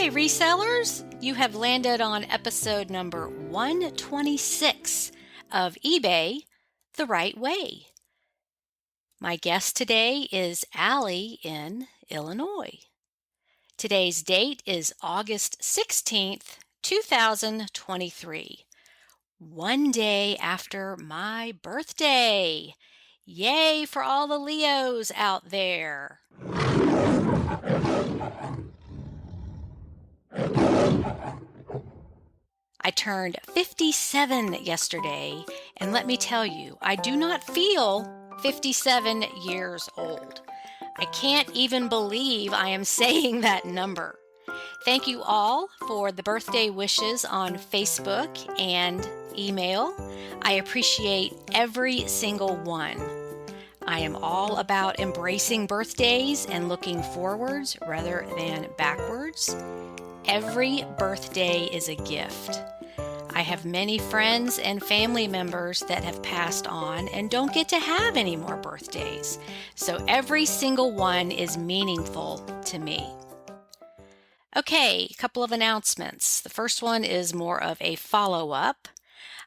Hi, resellers! You have landed on episode number 126 of eBay the Right Way. My guest today is Allie in Illinois. Today's date is August 16th, 2023, one day after my birthday. Yay for all the Leos out there! I turned 57 yesterday, and let me tell you, I do not feel 57 years old. I can't even believe I am saying that number. Thank you all for the birthday wishes on Facebook and email. I appreciate every single one. I am all about embracing birthdays and looking forwards rather than backwards. Every birthday is a gift. I have many friends and family members that have passed on and don't get to have any more birthdays, so every single one is meaningful to me. Okay, a couple of announcements. The first one is more of a follow-up.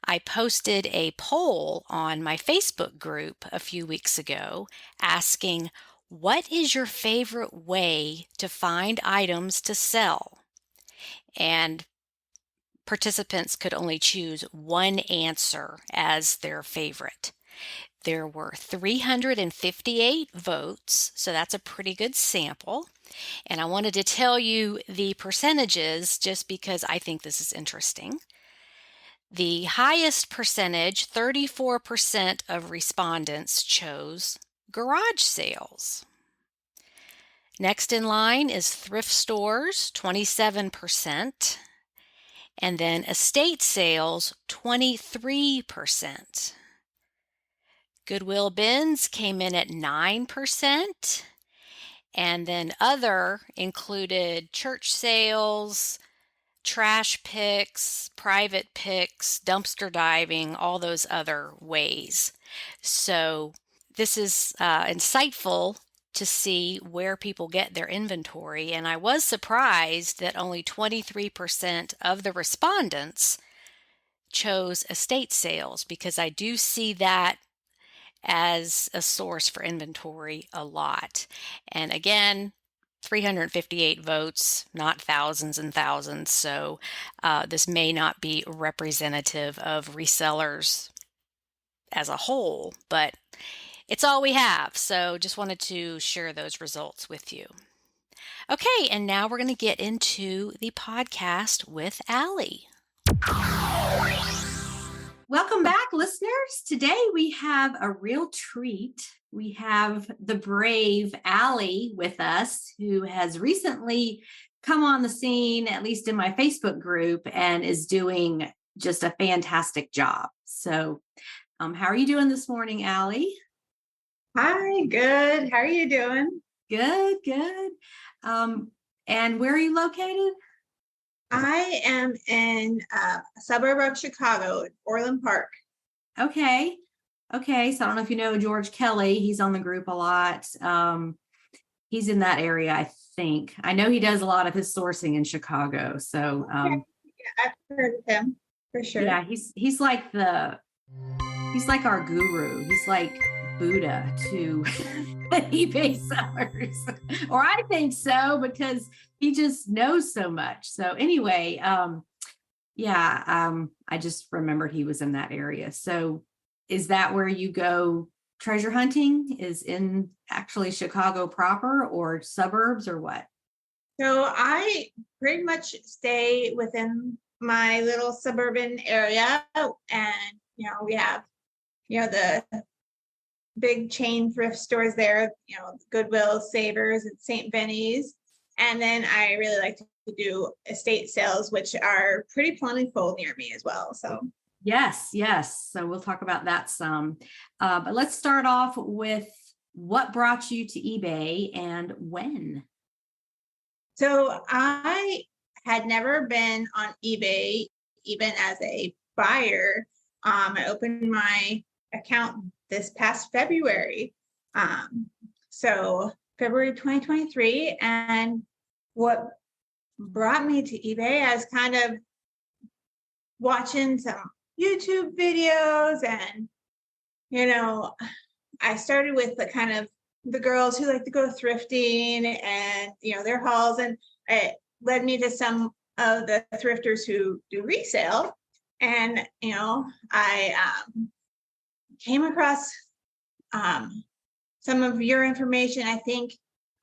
I posted a poll on my Facebook group a few weeks ago asking, what is your favorite way to find items to sell? And participants could only choose one answer as their favorite. There were 358 votes, so that's a pretty good sample. And I wanted to tell you the percentages just because I think this is interesting. The highest percentage, 34% of respondents chose garage sales. Next in line is thrift stores, 27%. And then estate sales, 23%. Goodwill bins came in at 9%. And then other included church sales, trash picks, private picks, dumpster diving, all those other ways. So this is insightful to see where people get their inventory, and I was surprised that only 23% of the respondents chose estate sales, because I do see that as a source for inventory a lot. And again, 358 votes, not thousands and thousands, so this may not be representative of resellers as a whole, but it's all we have, so just wanted to share those results with you. Okay, and now we're going to get into the podcast with Allie. Welcome back, listeners. Today we have a real treat. We have the brave Allie with us, who has recently come on the scene, at least in my Facebook group, and is doing just a fantastic job. So, how are you doing this morning, Allie? Hi, good. How are you doing? Good, good. And where are you located? I am in a suburb of Chicago, Orland Park. Okay. So I don't know if you know George Kelly. He's on the group a lot. He's in that area, I think. I know he does a lot of his sourcing in Chicago. So Yeah, I've heard of him for sure. Yeah, he's like our guru. He's like Buddha to eBay sellers, or I think so, because he just knows so much. So anyway, I just remembered he was in that area. So is that where you go treasure hunting? Is in actually Chicago proper or suburbs or what? So I pretty much stay within my little suburban area, and we have the big chain thrift stores there, Goodwill, Savers, and St. Benny's. And then I really like to do estate sales, which are pretty plentiful near me as well. So yes. So we'll talk about that some. But let's start off with what brought you to eBay and when? So I had never been on eBay, even as a buyer. I opened my account this past February. So February 2023. And what brought me to eBay. I was kind of watching some YouTube videos, and I started with the kind of the girls who like to go thrifting and their hauls, and it led me to some of the thrifters who do resale. And I came across some of your information, I think,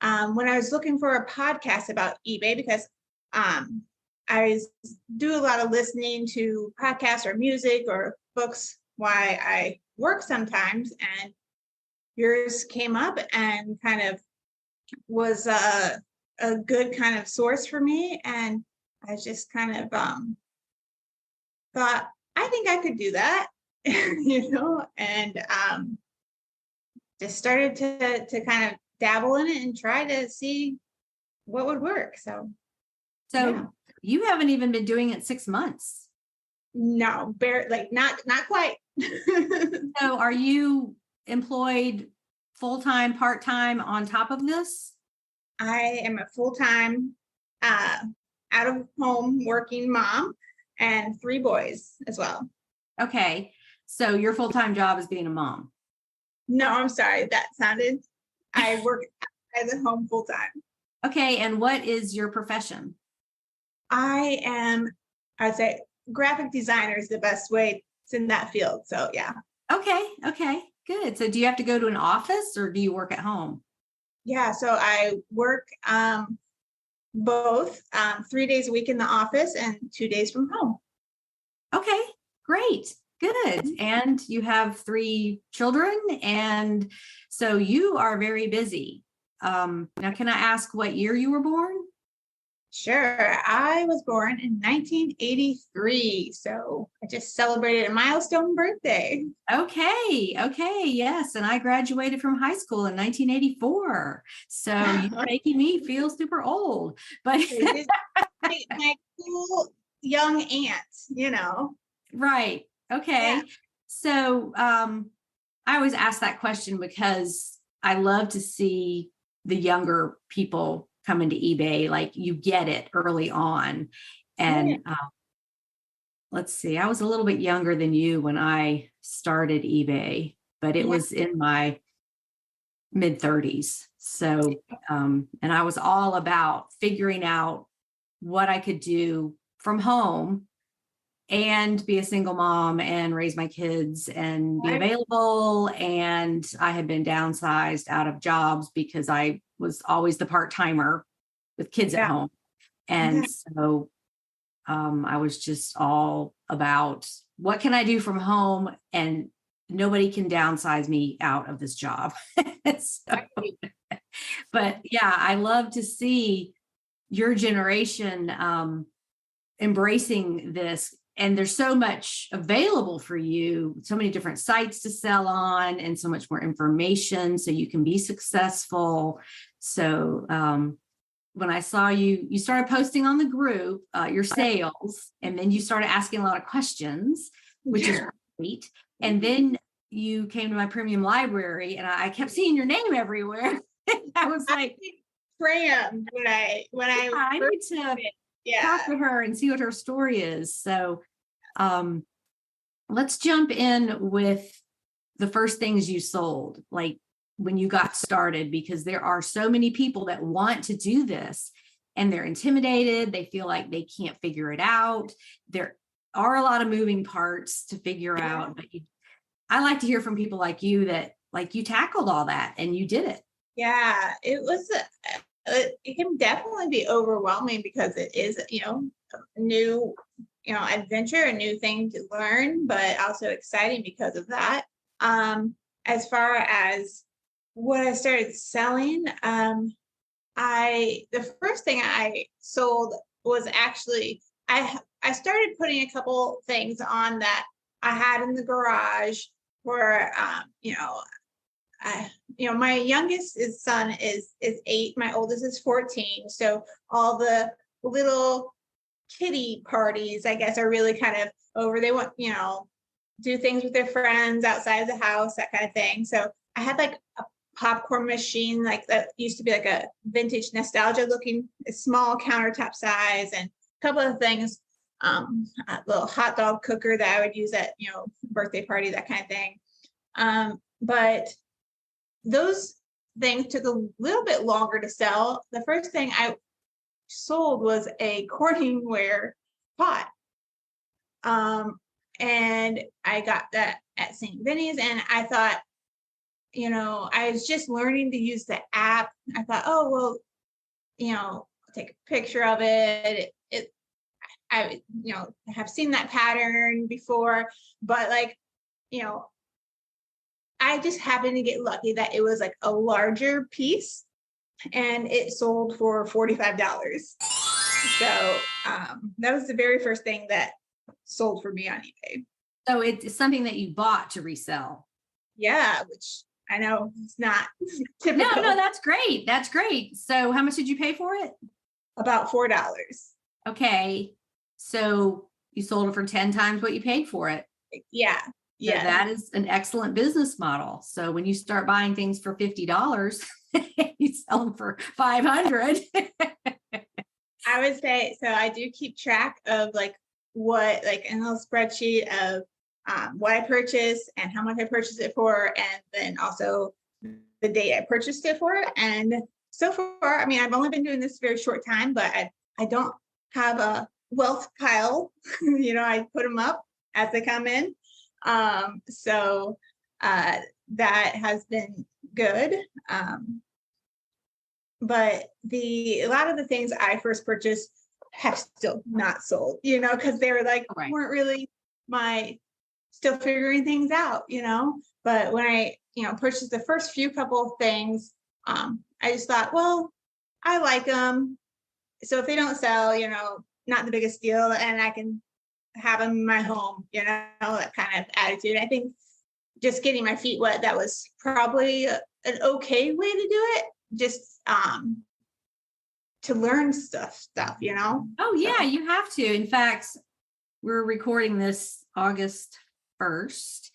when I was looking for a podcast about eBay, because I do a lot of listening to podcasts or music or books while I work sometimes, and yours came up and kind of was a good kind of source for me. And I just kind of thought, I think I could do that, and just started to kind of dabble in it and try to see what would work. So yeah. You haven't even been doing it 6 months. No, not quite. So are you employed full-time, part-time on top of this? I am a full-time, out of home working mom and 3 boys as well. Okay. So your full-time job is being a mom. No, I'm sorry. I work as a home full-time. Okay. And what is your profession? I'd say graphic designer is the best way. It's in that field. So yeah. Okay. Good. So do you have to go to an office or do you work at home? Yeah. So I work both 3 days a week in the office and 2 days from home. Okay, great. Good. And you have 3 children. And so you are very busy. Now, can I ask what year you were born? Sure. I was born in 1983. So I just celebrated a milestone birthday. Okay. Yes. And I graduated from high school in 1984. So you're making me feel super old. But my cool young aunt, Right. Okay. Yeah. So I always ask that question because I love to see the younger people come into eBay, like you get it early on. And let's see, I was a little bit younger than you when I started eBay, but it was in my mid 30s. So, and I was all about figuring out what I could do from home and be a single mom and raise my kids and be available. And I had been downsized out of jobs because I was always the part-timer with kids at home. And so I was just all about what can I do from home, and nobody can downsize me out of this job. But yeah, I love to see your generation embracing this. And there's so much available for you, so many different sites to sell on and so much more information so you can be successful. So when I saw you started posting on the group, your sales, and then you started asking a lot of questions, which is great. And then you came to my premium library and I kept seeing your name everywhere. I was like, crammed when I need to talk to her and see what her story is. So let's jump in with the first things you sold, like when you got started, because there are so many people that want to do this and they're intimidated. They feel like they can't figure it out. There are a lot of moving parts to figure out, but I like to hear from people like you that like you tackled all that and you did it. Yeah, it can definitely be overwhelming because it is, a new, adventure, a new thing to learn, but also exciting because of that. As far as what I started selling, the first thing I sold was actually, I started putting a couple things on that I had in the garage where, my youngest son is 8. My oldest is 14. So all the little kiddie parties, I guess, are really kind of over. They want, do things with their friends outside of the house, that kind of thing. So I had like a popcorn machine, like that used to be like a vintage nostalgia looking small countertop size, and a couple of things, a little hot dog cooker that I would use at, birthday party, that kind of thing. But those things took a little bit longer to sell. The first thing I sold was a Corningware pot. And I got that at St. Vinny's, and I thought, I was just learning to use the app. I thought, oh, well, take a picture of it. I have seen that pattern before, but I just happened to get lucky that it was like a larger piece, and it sold for $45. So that was the very first thing that sold for me on eBay. So it's something that you bought to resell. Yeah, which I know it's not typical. No, that's great. That's great. So how much did you pay for it? About $4. Okay. So you sold it for 10 times what you paid for it. Yeah. Yeah. So that is an excellent business model. So when you start buying things for $50, you sell them for $500. I would say, so I do keep track of what, in a little spreadsheet of what I purchased and how much I purchased it for, and then also the date I purchased it for. And so far, I mean, I've only been doing this a very short time, but I don't have a wealth pile. I put them up as they come in. So that has been good. But a lot of the things I first purchased have still not sold, because they were Right. weren't really still figuring things out, but when I, purchased the first few couple of things, I just thought, well, I like them. So if they don't sell, not the biggest deal, and I can have them in my home, that kind of attitude. I think just getting my feet wet, that was probably an okay way to do it. Just, to learn stuff, Oh yeah, you have to. In fact, we're recording this August 1st.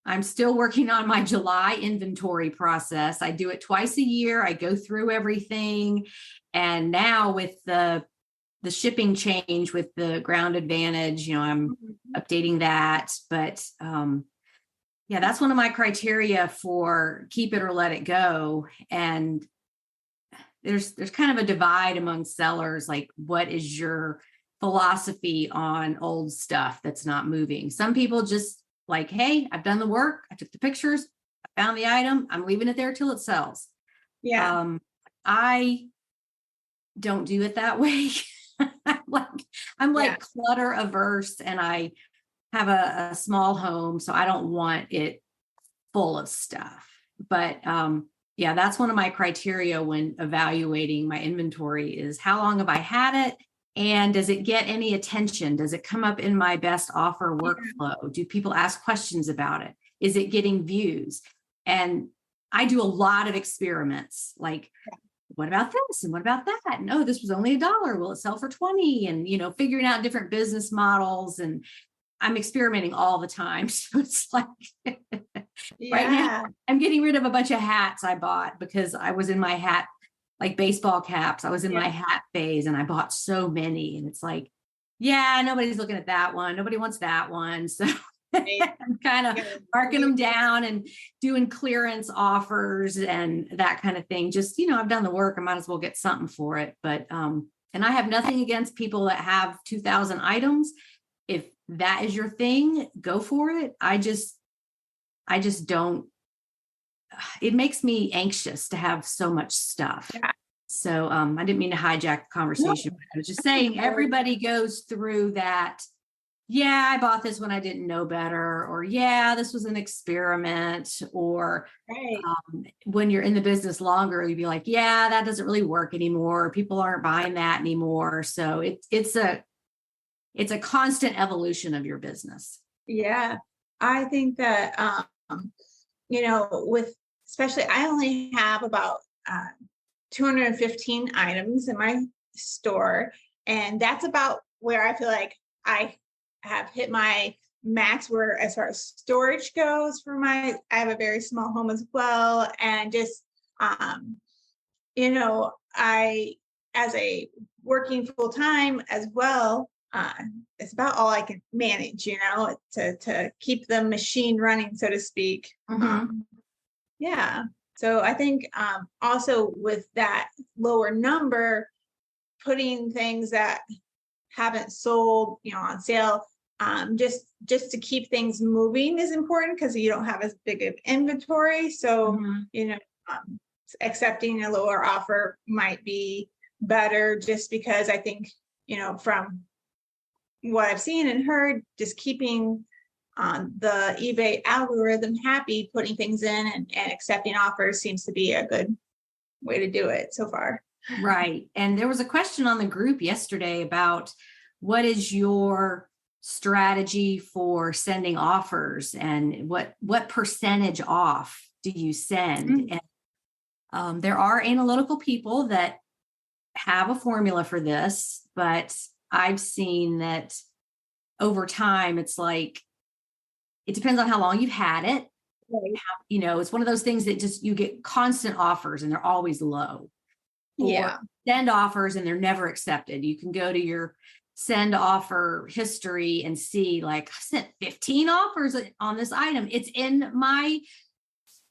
I'm still working on my July inventory process. I do it twice a year. I go through everything. And now with the shipping change with the Ground Advantage, I'm updating that. But yeah, that's one of my criteria for keep it or let it go. And there's kind of a divide among sellers. Like, what is your philosophy on old stuff that's not moving? Some people just hey, I've done the work. I took the pictures. I found the item. I'm leaving it there till it sells. Yeah. I don't do it that way. I'm clutter averse, and I have a small home, so I don't want it full of stuff. But yeah, that's one of my criteria when evaluating my inventory is how long have I had it? And does it get any attention? Does it come up in my best offer workflow? Do people ask questions about it? Is it getting views? And I do a lot of experiments. What about this? And what about that? And oh, this was only $1. Will it sell for 20? And, figuring out different business models. And I'm experimenting all the time. So it's Yeah. Right now, I'm getting rid of a bunch of hats I bought because I was in my hat, baseball caps. I was in my hat phase, and I bought so many. And it's yeah, nobody's looking at that one. Nobody wants that one. So I'm kind of marking them down and doing clearance offers and that kind of thing. Just, I've done the work. I might as well get something for it. But, and I have nothing against people that have 2,000 items. If that is your thing, go for it. I just don't, it makes me anxious to have so much stuff. Yeah. So I didn't mean to hijack the conversation. I was just saying everybody goes through that. Yeah, I bought this when I didn't know better, or yeah, this was an experiment, or when you're in the business longer, you'd be like, yeah, that doesn't really work anymore. People aren't buying that anymore. So it's a constant evolution of your business. Yeah. I think that, especially I only have about 215 items in my store. And that's about where I feel like I have hit my max where as far as storage goes for I have a very small home as well. And just, I, as a working full time as well, it's about all I can manage, to keep the machine running, so to speak. Yeah. So I think also with that lower number, putting things that haven't sold, on sale, just to keep things moving is important because you don't have as big of inventory. So, accepting a lower offer might be better just because I think, from what I've seen and heard, just keeping the eBay algorithm happy, putting things in and accepting offers seems to be a good way to do it so far. Right. And there was a question on the group yesterday about what is your strategy for sending offers and what percentage off do you send? And there are analytical people that have a formula for this, but I've seen that over time, it's like, it depends on how long you've had it. Right. It's one of those things that just, you get constant offers and they're always low. Yeah. Or send offers and they're never accepted. You can go to your send offer history and see, like, I sent 15 offers on this item. It's in my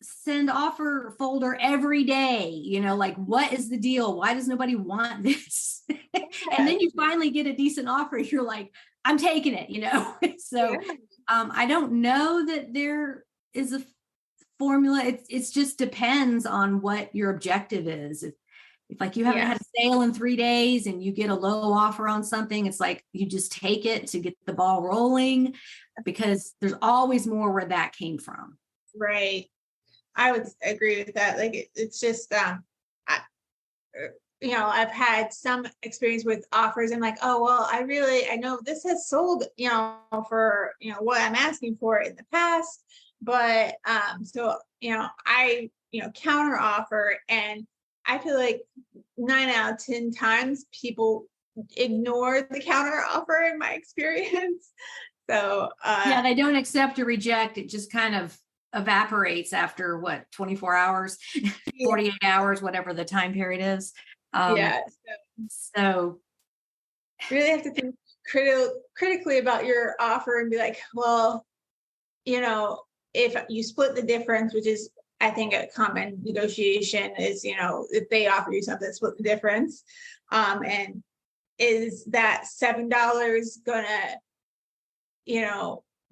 send offer folder every day. Like, what is the deal? Why does nobody want this? And then you finally get a decent offer. You're like, I'm taking it, So I don't know that there is a formula. It's just depends on what your objective is. If like you haven't had a sale in 3 days and you get a low offer on something, it's like you just take it to get the ball rolling, because there's always more where that came from. Right. I would agree with that. Like, it's just, I've had some experience with offers and like, oh, well, I know this has sold, for, what I'm asking for in the past, but, so, I, counter offer, and I feel like 9 out of 10 times people ignore the counter offer in my experience. So, they don't accept or reject. It just kind of evaporates after 24 hours, 48 hours, whatever the time period is. So really have to think critically about your offer and be like, well, if you split the difference, which is, I think, a common negotiation is, if they offer you something, split the difference. And is that $7 gonna,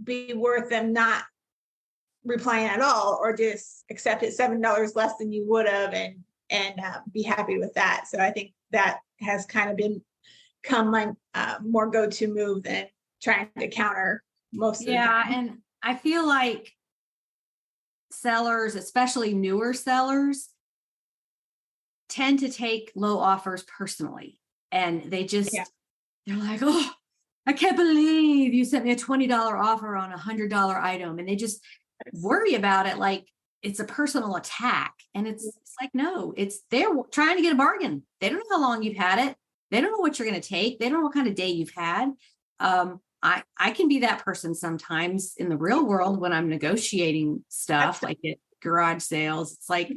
be worth them not replying at all, or just accept it $7 less than you would have and be happy with that. So I think that has kind of become my more go-to move than trying to counter most of the time. And I feel like sellers, especially newer sellers, tend to take low offers personally. And they just, they're like, oh, I can't believe you sent me a $20 offer on a $100 item. And they just worry about it like it's a personal attack. And it's like, no, they're trying to get a bargain. They don't know how long you've had it. They don't know what you're going to take. They don't know what kind of day you've had. I can be that person sometimes in the real world when I'm negotiating stuff like at garage sales. It's like,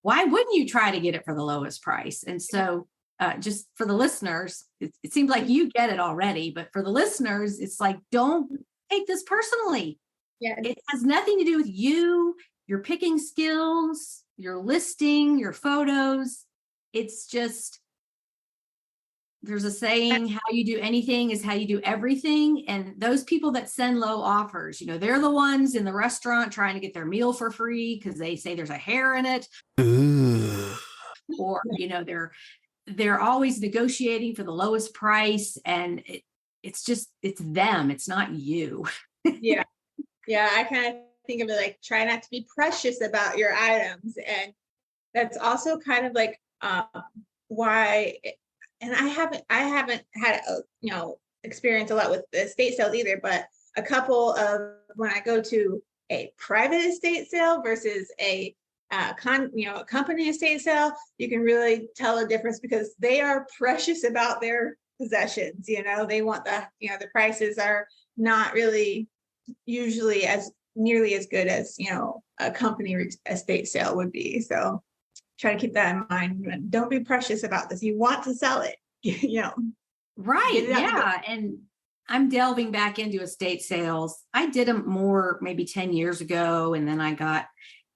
why wouldn't you try to get it for the lowest price? And so just for the listeners, it seems like you get it already, but for the listeners, it's like, don't take this personally. Yeah, it has nothing to do with you, your picking skills, your listing, your photos. It's just, there's a saying, how you do anything is how you do everything. And those people that send low offers, they're the ones in the restaurant trying to get their meal for free because they say there's a hair in it. Or, they're always negotiating for the lowest price. And it's them. It's not you. Yeah. I kind of think of it like, try not to be precious about your items. And that's also kind of like why, and I haven't had experience a lot with the estate sales either, but a couple of when I go to a private estate sale versus a company estate sale, you can really tell a difference because they are precious about their possessions. They want the prices are not really usually as nearly as good as, a company estate sale would be. So try to keep that in mind. Don't be precious about this. You want to sell it, Right. Get it out the door. Yeah. And I'm delving back into estate sales. I did them more maybe 10 years ago. And then I got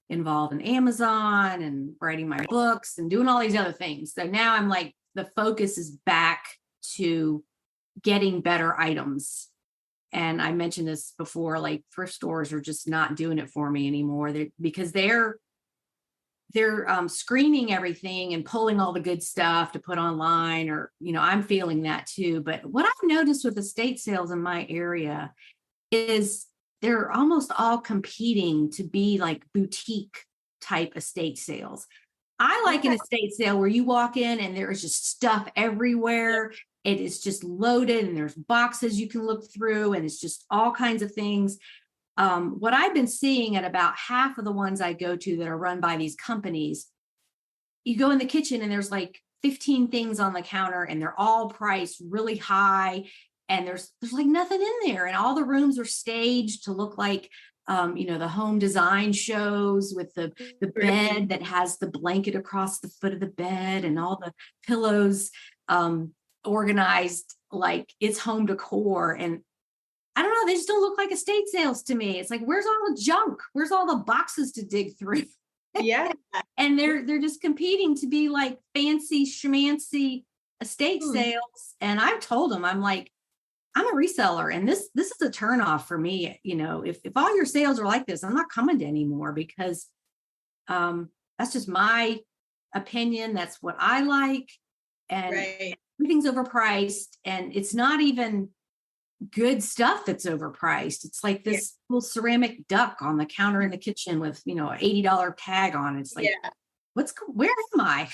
involved in Amazon and writing my books and doing all these other things. So now I'm like, the focus is back to getting better items. And I mentioned this before, like thrift stores are just not doing it for me anymore. Because they're screening everything and pulling all the good stuff to put online, or, I'm feeling that too. But what I've noticed with estate sales in my area is they're almost all competing to be like boutique type estate sales. I like an estate sale where you walk in and there is just stuff everywhere. It is just loaded and there's boxes you can look through and it's just all kinds of things. What I've been seeing at about half of the ones I go to that are run by these companies, you go in the kitchen and there's like 15 things on the counter and they're all priced really high. And there's like nothing in there. And all the rooms are staged to look like, the home design shows with the bed that has the blanket across the foot of the bed and all the pillows organized like it's home decor. And I don't know, they just don't look like estate sales to me. It's like, where's all the junk? Where's all the boxes to dig through? Yeah. And they're just competing to be like fancy schmancy estate sales. And I've told them, I'm like, I'm a reseller and this is a turnoff for me. If all your sales are like this, I'm not coming to anymore because that's just my opinion. That's what I like. And everything's overpriced and it's not even good stuff that's overpriced. It's like this little ceramic duck on the counter in the kitchen with, an $80 tag on it. It's like, where am I?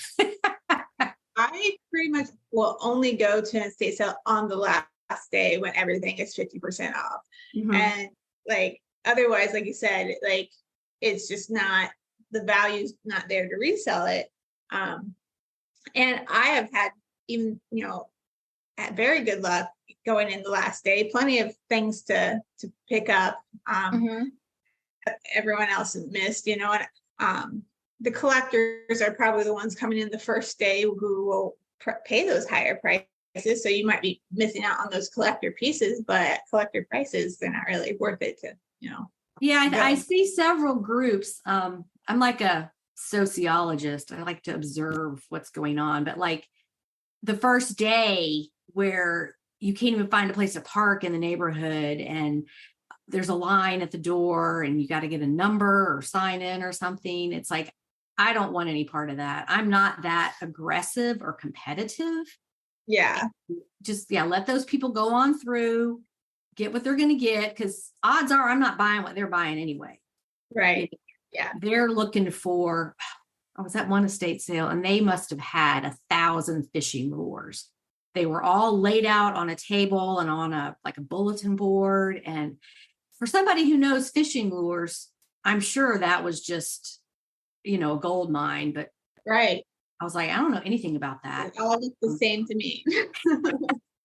I pretty much will only go to an estate sale on the last day when everything is 50% off. Mm-hmm. And like, otherwise, like you said, like, it's just not, the value's not there to resell it. And I have had even, had very good luck going in the last day, plenty of things to pick up. Everyone else has missed, and the collectors are probably the ones coming in the first day who will pay those higher prices. So you might be missing out on those collector pieces, but at collector prices, they're not really worth it to, Yeah, I see several groups. I'm like a sociologist. I like to observe what's going on, but like the first day where you can't even find a place to park in the neighborhood and there's a line at the door and you got to get a number or sign in or something. It's like, I don't want any part of that. I'm not that aggressive or competitive. Yeah. Just, let those people go on through, get what they're going to get. Cause odds are I'm not buying what they're buying anyway. Right. Yeah. They're looking for, I was at one estate sale and they must have had 1,000 fishing lures. They were all laid out on a table and on a bulletin board. And for somebody who knows fishing lures, I'm sure that was just, a gold mine. But right. I was like, I don't know anything about that. It all looks the same to me.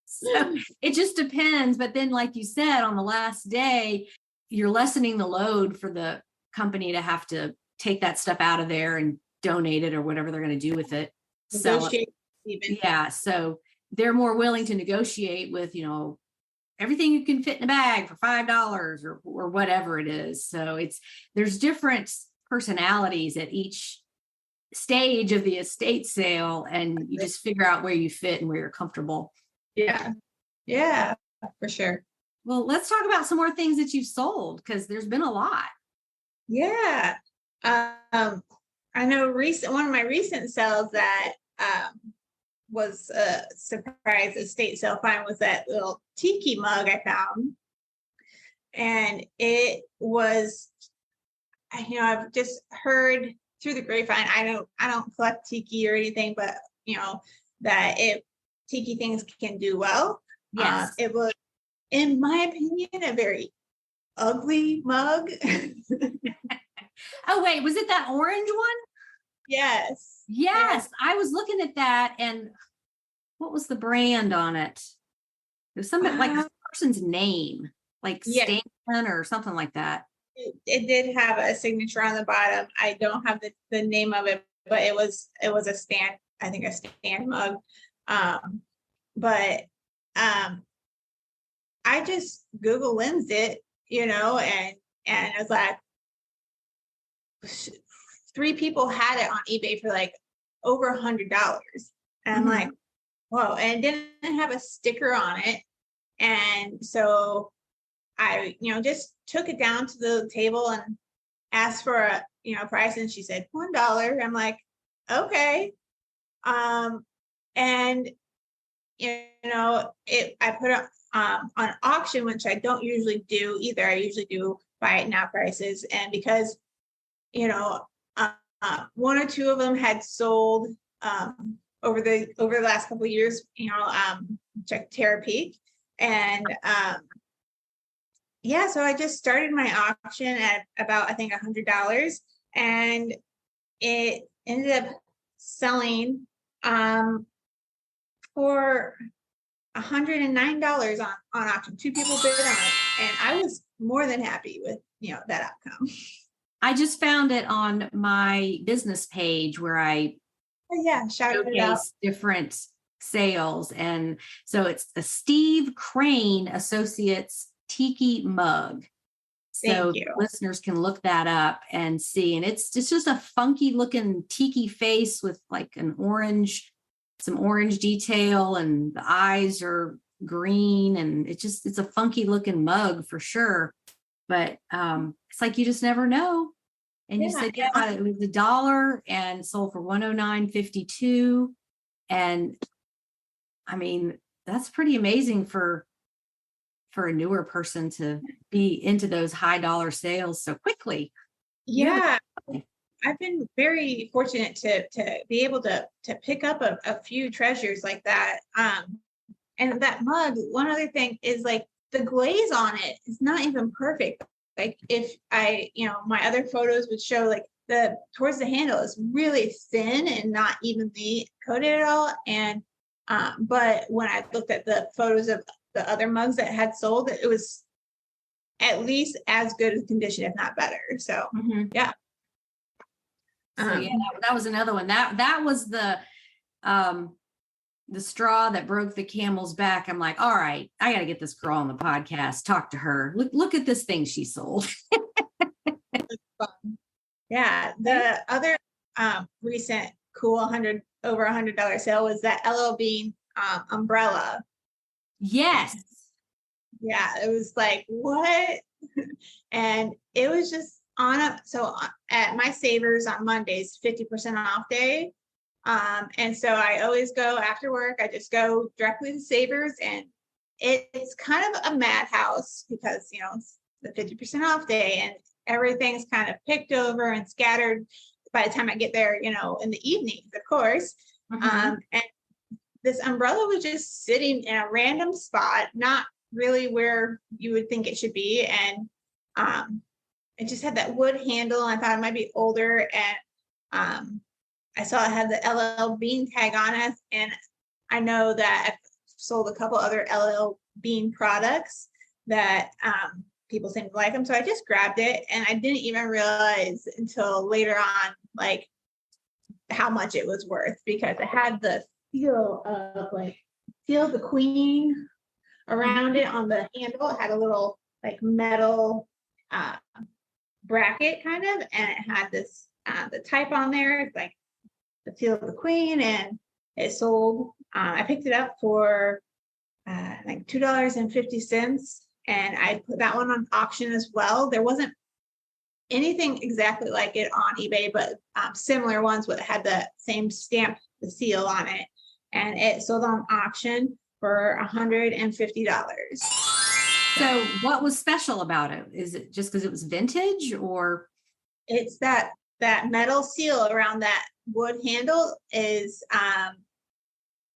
So it just depends. But then, like you said, on the last day, you're lessening the load for the company to have to take that stuff out of there and donate it or whatever they're going to do with it. Negotiate even. Yeah. So they're more willing to negotiate with, everything you can fit in a bag for $5 or whatever it is. So there's different personalities at each stage of the estate sale, and you just figure out where you fit and where you're comfortable. Yeah. Yeah, for sure. Well, let's talk about some more things that you've sold, because there's been a lot. Yeah. I know one of my recent sales that was a surprise estate sale find was that little Tiki mug I found. And it was, I've just heard through the grapevine, I don't collect Tiki or anything, but that Tiki things can do well. Yes. It was, in my opinion, a very ugly mug. Oh, wait, was it that orange one? Yes. Yes. I was looking at that, and what was the brand on it? It was something like the person's name. like Yeah. Stanton or something like that. It did have a signature on the bottom. I don't have the name of it, but it was a stand, I think a stand mug. But I just Google Lensed it, and I was like, 3 people had it on eBay for like over $100. And I'm like, whoa, and it didn't have a sticker on it. And so I, just took it down to the table and asked for a, price, and she said $1. I'm like, okay. And I put it on auction, which I don't usually do either. I usually do buy it now prices, and because one or two of them had sold over the last couple of years, check Terra Peak, and so I just started my auction at about, I think, $100, and it ended up selling for $109 on auction. 2 people bid on it, and I was more than happy with that outcome. I just found it on my business page where I shouted it out. showcase different sales, and so it's a Steve Crane Associates Tiki mug. So listeners can look that up and see, and it's just a funky looking tiki face with like some orange detail, and the eyes are green, and it's a funky looking mug for sure. But it's like you just never know. And you said, it was $1 and sold for $109.52. And I mean, that's pretty amazing for a newer person to be into those high dollar sales so quickly. Yeah. I've been very fortunate to be able to pick up a few treasures like that. And that mug, one other thing is like the glaze on it is not even perfect. Like if my other photos would show like towards the handle is really thin and not evenly coated at all. And but when I looked at the photos of the other mugs that had sold, it was at least as good a condition, if not better. So yeah. So that was another one. That was the straw that broke the camel's back. I'm like, all right, I got to get this girl on the podcast, talk to her. Look at this thing she sold. Yeah. The other recent cool over $100 sale was that LL Bean umbrella. Yes. Yeah. It was like, what? And it was just so at my Savers on Mondays, 50% off day. And so I always go after work. I just go directly to Savers, and it's kind of a madhouse because, it's the 50% off day and everything's kind of picked over and scattered by the time I get there, in the evenings, of course. And this umbrella was just sitting in a random spot, not really where you would think it should be. And it just had that wood handle. I thought it might be older, and I saw it had the LL Bean tag on it, and I know that I've sold a couple other LL Bean products that people seem to like them. So I just grabbed it, and I didn't even realize until later on, like how much it was worth, because it had the seal of the Queen around it on the handle. It had a little like metal bracket kind of, and it had this the type on there. It's like the seal of the Queen, and it sold. I picked it up for like $2.50, and I put that one on auction as well. There wasn't anything exactly like it on eBay, but similar ones that had the same stamp, the seal on it, and it sold on auction for $150. So what was special about it? Is it just because it was vintage, or? It's that metal seal around that wood handle is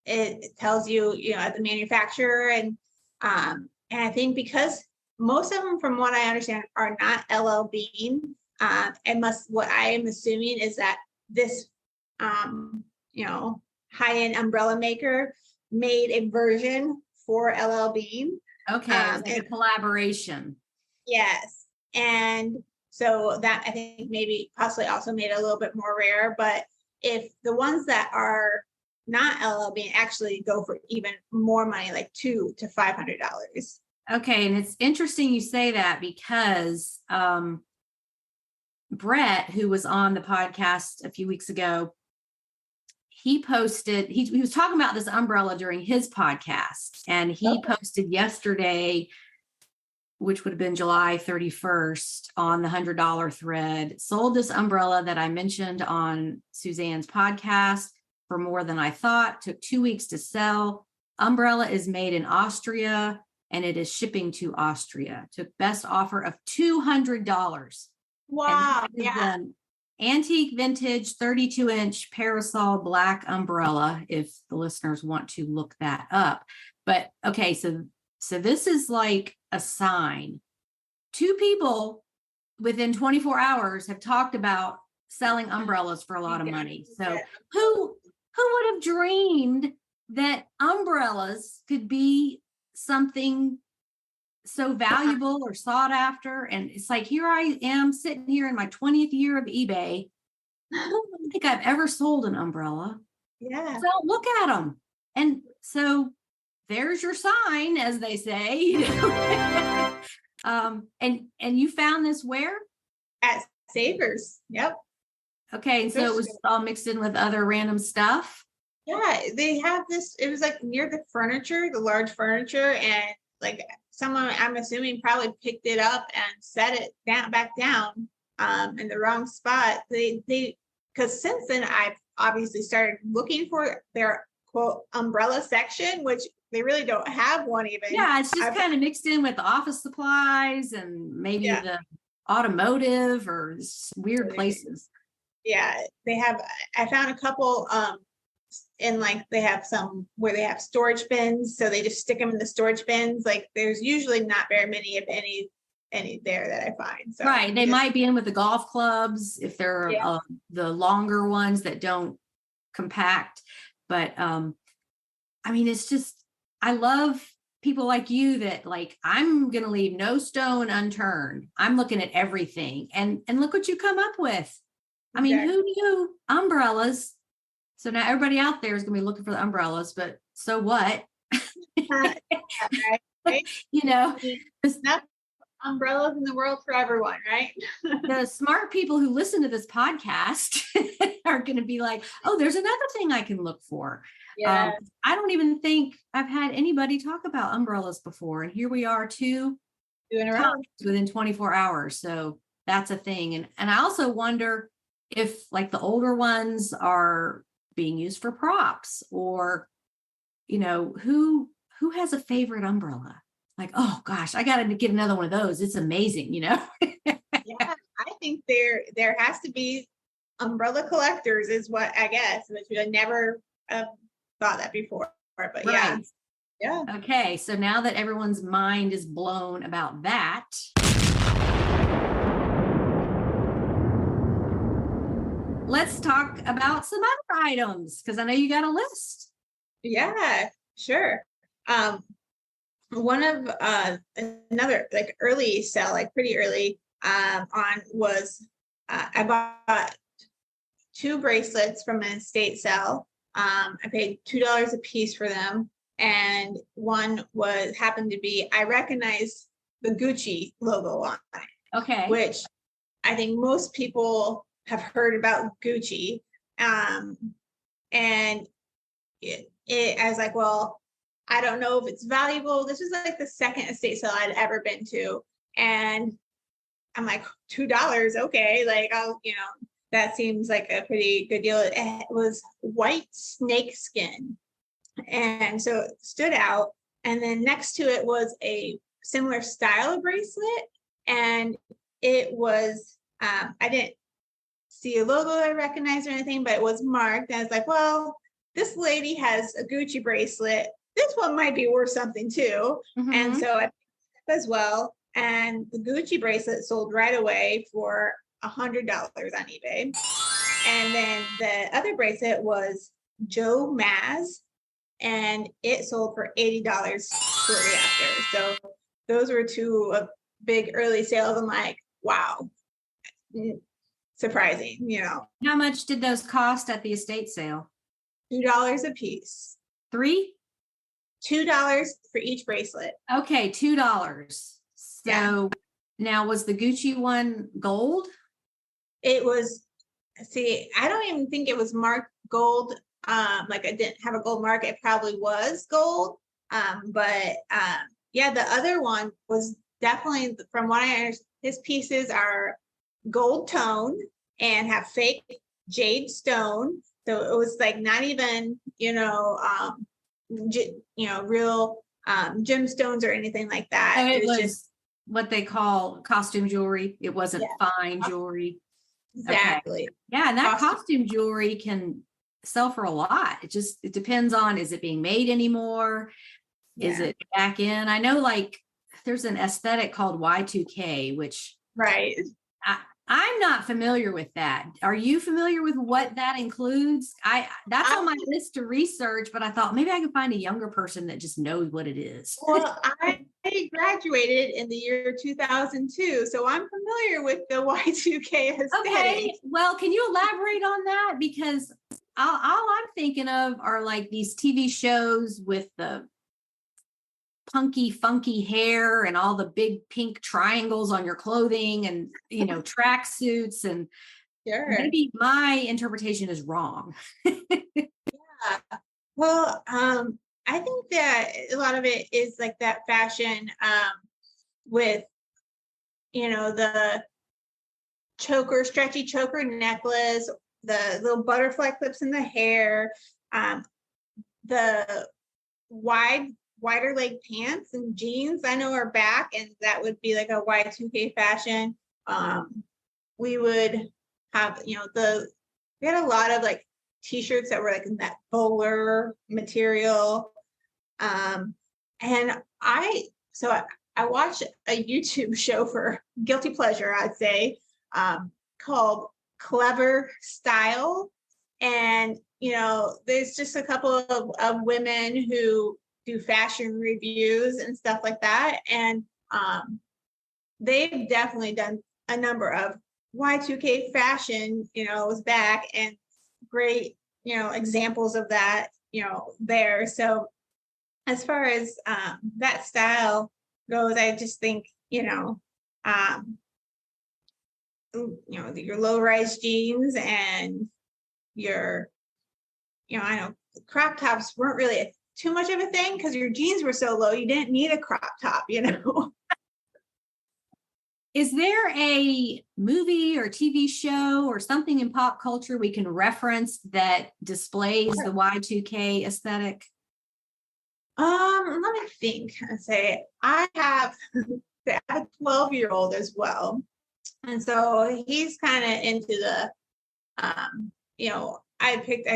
it tells you, at the manufacturer, and I think because most of them, from what I understand, are not LL Bean, what I am assuming is that this high-end umbrella maker made a version for LL Bean. Okay, it was like a collaboration. Yes. And so that I think maybe possibly also made it a little bit more rare. But if the ones that are not LL Bean actually go for even more money, like $200 to $500. Okay, and it's interesting you say that because Brett, who was on the podcast a few weeks ago, he posted, he was talking about this umbrella during his podcast, and he posted yesterday, which would have been July 31st, on the $100 thread, sold this umbrella that I mentioned on Suzanne's podcast for more than I thought, took 2 weeks to sell. Umbrella is made in Austria and it is shipping to Austria. Took best offer of $200. Wow. Yeah. Antique vintage 32-inch parasol black umbrella, if the listeners want to look that up. But okay, so this is like a sign. 2 people within 24 hours have talked about selling umbrellas for a lot of money. So who would have dreamed that umbrellas could be something so valuable or sought after? And it's like, here I am sitting here in my 20th year of eBay. I don't think I've ever sold an umbrella. Yeah. So look at them. And so there's your sign, as they say. And you found this where? At Savers. Yep. Okay. So it was all mixed in with other random stuff. Yeah, they have this, it was like near the furniture, the large furniture, and like someone, I'm assuming, probably picked it up and set it back down in the wrong spot. Because since then I've obviously started looking for their quote umbrella section, which they really don't have one even. Yeah, it's just kind of mixed in with the office supplies and maybe the automotive or weird places. Yeah, they have, I found a couple and like they have some where they have storage bins, so they just stick them in the storage bins. Like there's usually not very many, if any there that I find. So right, they might be in with the golf clubs if they're the longer ones that don't compact. But I mean, it's just, I love people like you that like, I'm gonna leave no stone unturned. I'm looking at everything, and look what you come up with. I mean, who knew umbrellas? So now everybody out there is going to be looking for the umbrellas, but so what? Right. You know, there's enough umbrellas in the world for everyone, right? The smart people who listen to this podcast are going to be like, oh, there's another thing I can look for. Yeah. I don't even think I've had anybody talk about umbrellas before. And here we are, 2 times within 24 hours. So that's a thing. And I also wonder if like the older ones are being used for props, or, you know, who has a favorite umbrella? Like, oh gosh, I got to get another one of those. It's amazing, you know? Yeah, I think there has to be umbrella collectors is what I guess, which I never thought that before, but yeah. Okay, so now that everyone's mind is blown about that, let's talk about some other items, because I know you got a list. Yeah, sure. One of another like early sell, like pretty early on, was I bought 2 bracelets from an estate sale. I paid $2 a piece for them, and one happened to be, I recognized the Gucci logo on it. Okay. Which I think most people have heard about Gucci. And I was like, well, I don't know if it's valuable. This was like the second estate sale I'd ever been to. And I'm like, $2, okay. Like, that seems like a pretty good deal. It was white snake skin. And so it stood out. And then next to it was a similar style of bracelet. And it was, I didn't see a logo I recognized or anything, but it was marked. And I was like, well, this lady has a Gucci bracelet. This one might be worth something too. Mm-hmm. And so I picked it up as well. And the Gucci bracelet sold right away for $100 on eBay. And then the other bracelet was Joe Maz, and it sold for $80. shortly after. So those were two big early sales. I'm like, wow, surprising, How much did those cost at the estate sale? $2 a piece. Three? $2 for each bracelet. Okay, $2. So Yeah. now, was the Gucci one gold? It was, see, I don't even think it was marked gold. Like I didn't have a gold mark. It probably was gold. But yeah, the other one was definitely, from what I understand, his pieces are gold tone and have fake jade stone. So it was like not even, real gemstones or anything like that. So it was just what they call costume jewelry. It wasn't fine jewelry. Exactly. Okay. Yeah, and that costume jewelry can sell for a lot. It depends on, is it being made anymore? Is it back in? I know, like, there's an aesthetic called Y2K, which right. I'm not familiar with that. Are you familiar with what that includes? That's on my list to research, but I thought maybe I could find a younger person that just knows what it is. Well, I graduated in the year 2002, so I'm familiar with the Y2K aesthetic. Okay, well, can you elaborate on that? Because all I'm thinking of are like these TV shows with the punky, funky hair and all the big pink triangles on your clothing and, track suits. And maybe my interpretation is wrong. Yeah. Well, I think that a lot of it is like that fashion with, the stretchy choker necklace, the little butterfly clips in the hair, the wider leg pants and jeans I know are back, and that would be like a Y2K fashion. We would have, we had a lot of like t-shirts that were like in that bowler material. And I watched a YouTube show for guilty pleasure, I'd say, called Clever Style. And, there's just a couple of women who do fashion reviews and stuff like that. And they've definitely done a number of Y2K fashion, was back, and great, examples of that, there. So as far as that style goes, I just think, your low-rise jeans and your, I know crop tops weren't really too much of a thing because your jeans were so low, you didn't need a crop top, Is there a movie or TV show or something in pop culture we can reference that displays the Y2K aesthetic? Let me think. I have a 12-year-old as well. And so he's kind of into the, I picked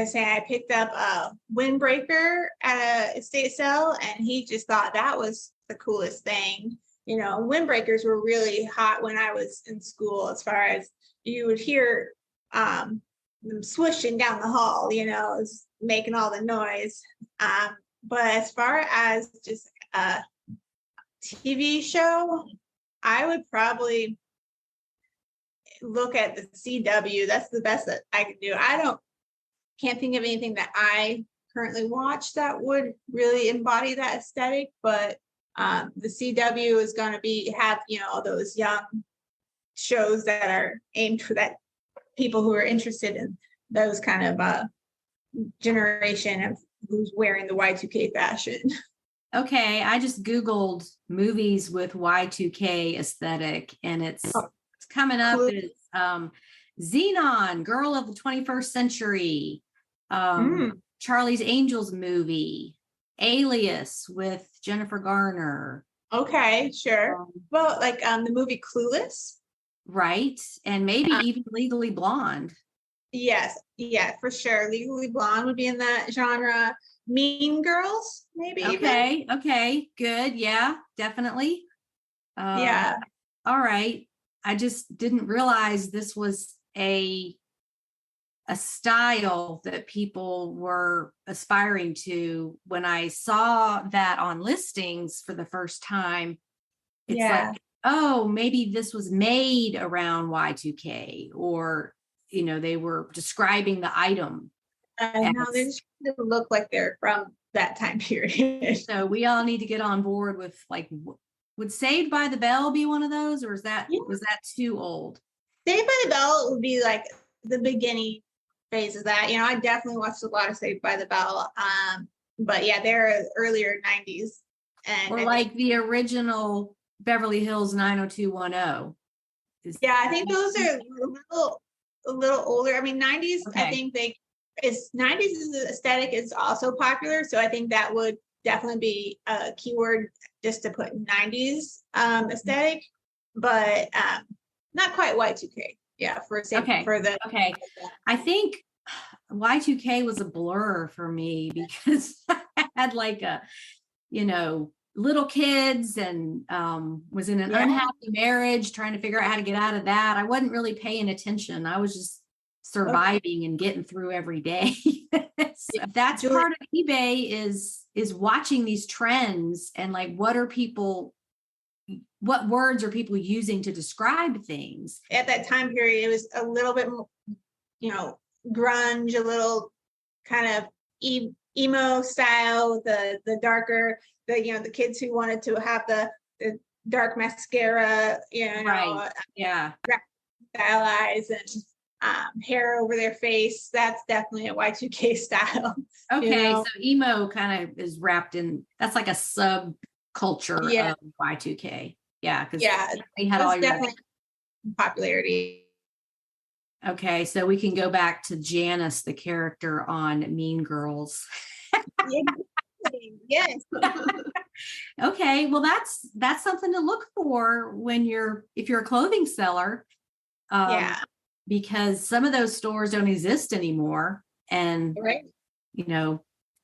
up a windbreaker at a estate sale, and he just thought that was the coolest thing. Windbreakers were really hot when I was in school, as far as you would hear them swishing down the hall, making all the noise. But as far as just a TV show, I would probably look at the CW. That's the best that I can do. Can't think of anything that I currently watch that would really embody that aesthetic, but the CW is going to have those young shows that are aimed for that people who are interested in those kind of generation of who's wearing the Y2K fashion. Okay, I just Googled movies with Y2K aesthetic, and it's coming up as Xenon, Girl of the 21st Century, Charlie's Angels movie, Alias with Jennifer Garner. Okay, sure. Well, like the movie Clueless. Right, and maybe even Legally Blonde. Yes, yeah, for sure. Legally Blonde would be in that genre. Mean Girls, maybe. Okay, good. Yeah, definitely. Yeah. All right. I just didn't realize this was a a style that people were aspiring to. When I saw that on listings for the first time, it's like, oh, maybe this was made around Y2K, or, they were describing the item. I know they just look like they're from that time period. So we all need to get on board with, like, would Saved by the Bell be one of those, or was that too old? Saved by the Bell would be like the beginning phase of that. I definitely watched a lot of Saved by the Bell. But yeah, they're earlier 90s. Or like the original Beverly Hills 90210. I think those are a little older. I mean, 90s, okay. I think 90s aesthetic is also popular. So I think that would definitely be a keyword just to put 90s aesthetic, but not quite Y2K. Yeah, okay. I think Y2K was a blur for me because I had like little kids and was in an unhappy marriage, trying to figure out how to get out of that. I wasn't really paying attention. I was just surviving and getting through every day. So that's part of eBay is watching these trends and like, what words are people using to describe things? At that time period, it was a little bit more, grunge, a little kind of emo style, the darker, the kids who wanted to have the dark mascara, right. style eyes and hair over their face. That's definitely a Y2K style. Okay, so emo kind of is wrapped in, that's like a subculture of Y2K. Yeah, because they had all your popularity. Okay, so we can go back to Janice, the character on Mean Girls. Yes. Okay, well that's something to look for if you're a clothing seller. Because some of those stores don't exist anymore, and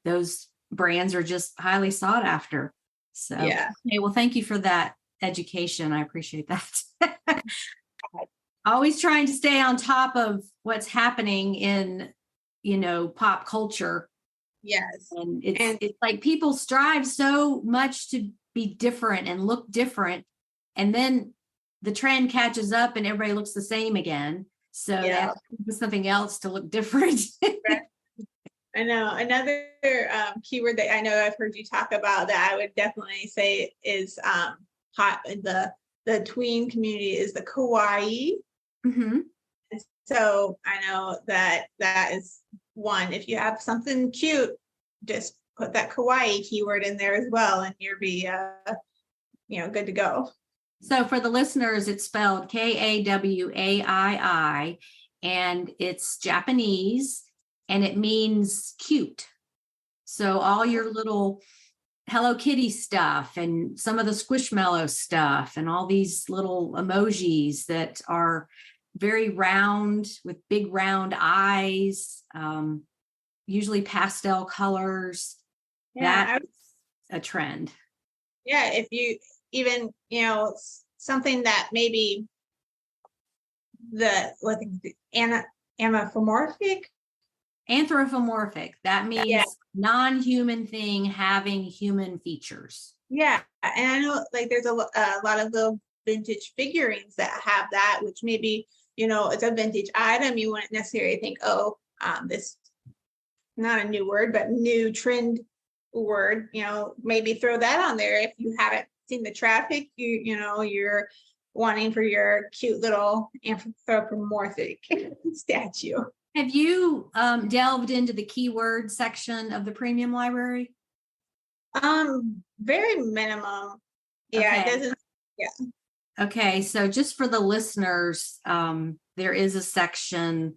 those brands are just highly sought after. So okay, well, thank you for that education. I appreciate that. Always trying to stay on top of what's happening in pop culture. Yes. And it's like people strive so much to be different and look different, and then the trend catches up and everybody looks the same again. So that's something else to look different. I know. Another keyword that I know I've heard you talk about that I would definitely say is hot in the tween community is the kawaii. Mm-hmm. So I know that is one. If you have something cute, just put that kawaii keyword in there as well, and you'll be good to go. So for the listeners, it's spelled Kawaii, and it's Japanese, and it means cute. So all your little Hello Kitty stuff and some of the Squishmallow stuff and all these little emojis that are very round with big round eyes, usually pastel colors. That's a trend. Yeah, if you even, something that maybe anthropomorphic. That means non-human thing having human features. Yeah, and I know like there's a lot of little vintage figurines that have that, which maybe it's a vintage item. You wouldn't necessarily think, this not a new word, but new trend word. Maybe throw that on there if you haven't seen the traffic. You're wanting for your cute little anthropomorphic statue. Have you delved into the keyword section of the premium library? Very minimum. Yeah, it doesn't. Yeah. Okay, so just for the listeners, there is a section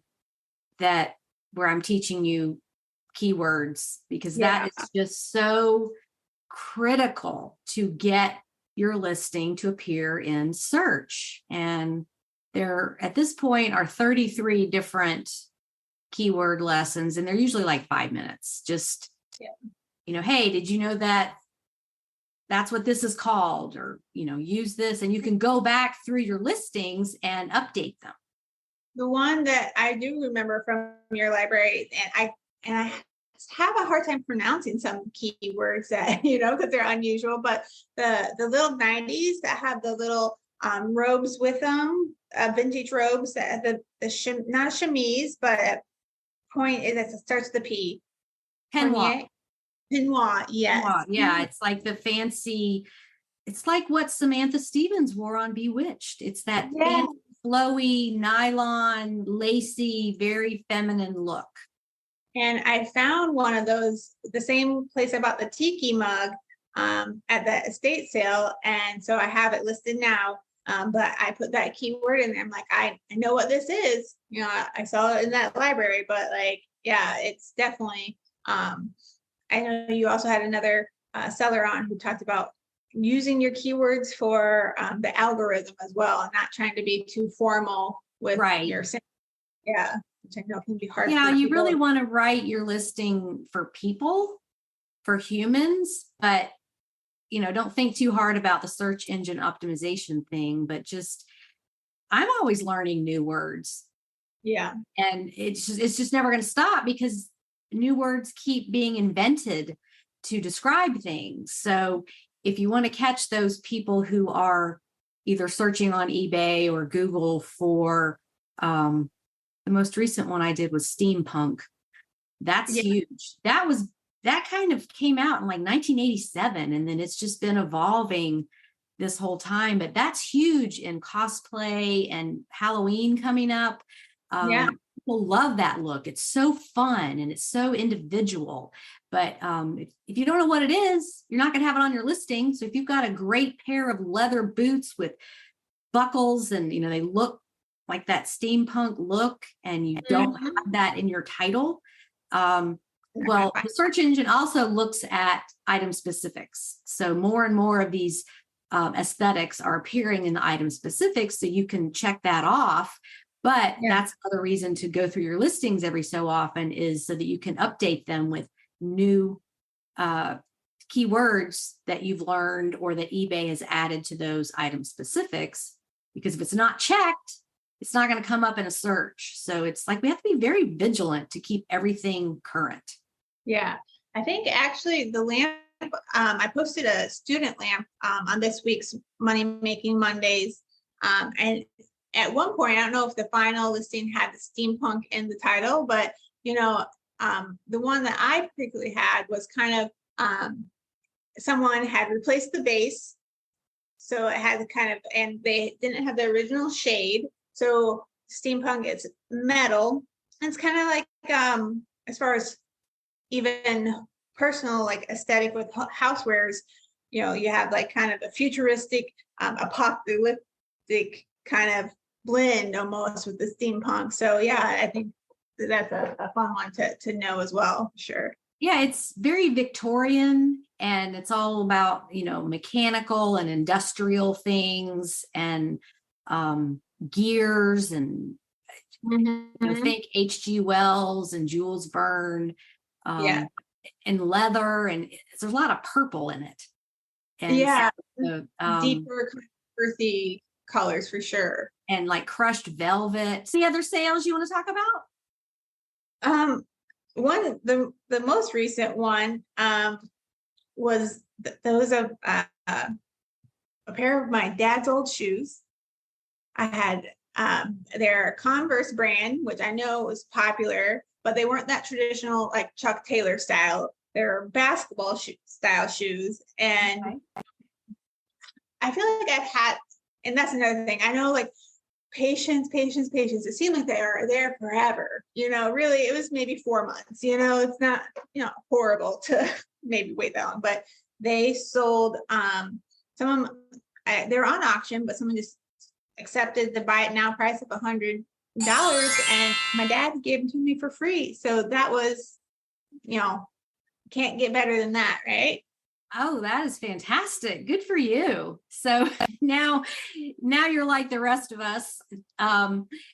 where I'm teaching you keywords, because that is just so critical to get your listing to appear in search. And there, at this point, are 33 different keyword lessons, and they're usually like 5 minutes. Just, hey, did you know that that's what this is called? Or, use this, and you can go back through your listings and update them. the one that I do remember from your library, and I have a hard time pronouncing some keywords that, because they're unusual, but the little 90s that have the little robes with them, vintage robes that not a chemise, but a point that starts with the P. Penwa. Pinois, yes. Yeah, it's like the fancy, it's like what Samantha Stevens wore on Bewitched. It's that fancy, flowy, nylon, lacy, very feminine look. And I found one of those, the same place I bought the Tiki mug at the estate sale. And so I have it listed now. But I put that keyword in there. I'm like, I know what this is. I saw it in that library, but like, yeah, it's definitely, I know you also had another seller on who talked about using your keywords for the algorithm as well, and not trying to be too formal with your, yeah, which I know can be hard. Yeah, you really want to write your listing for people, for humans, but don't think too hard about the search engine optimization thing, but just, I'm always learning new words. Yeah. And it's just never going to stop because new words keep being invented to describe things. So if you want to catch those people who are either searching on eBay or Google for, the most recent one I did was Steampunk. That's huge. That kind of came out in like 1987, and then it's just been evolving this whole time. But that's huge in cosplay and Halloween coming up. People love that look. It's so fun and it's so individual. But if you don't know what it is, you're not going to have it on your listing. So if you've got a great pair of leather boots with buckles and they look like that steampunk look, and you don't have that in your title, well, the search engine also looks at item specifics. So more and more of these aesthetics are appearing in the item specifics, so you can check that off. But that's another reason to go through your listings every so often, is so that you can update them with new keywords that you've learned or that eBay has added to those item specifics. Because if it's not checked, it's not going to come up in a search. So it's like we have to be very vigilant to keep everything current. Yeah, I think actually the lamp, I posted a student lamp on this week's Money Making Mondays. And at one point, I don't know if the final listing had the steampunk in the title, but the one that I particularly had was kind of someone had replaced the base. So it had the kind of, and they didn't have the original shade. So steampunk, it's metal. And it's kind of like, as far as even personal, like aesthetic with housewares, you have like kind of a futuristic, apocalyptic kind of blend almost with the steampunk. So yeah, I think that's a fun one to know as well. Sure. Yeah, it's very Victorian, and it's all about, mechanical and industrial things and gears and think H.G. Wells and Jules Verne. And leather, and there's a lot of purple in it. And so, deeper, earthy colors for sure. And like crushed velvet. The other sales you want to talk about? The most recent one was those of a pair of my dad's old shoes. I had their Converse brand, which I know was popular, but they weren't that traditional, like Chuck Taylor style. They're basketball style shoes. And I feel like I've had, and that's another thing. I know, like, patience. It seemed like they are there forever. Really, it was maybe 4 months. It's not, horrible to maybe wait that long, but they sold, some of them, they're on auction, but someone just accepted the buy it now price of $100. And my dad gave them to me for free. So that was, can't get better than that, right? Oh, that is fantastic. Good for you. So now you're like the rest of us.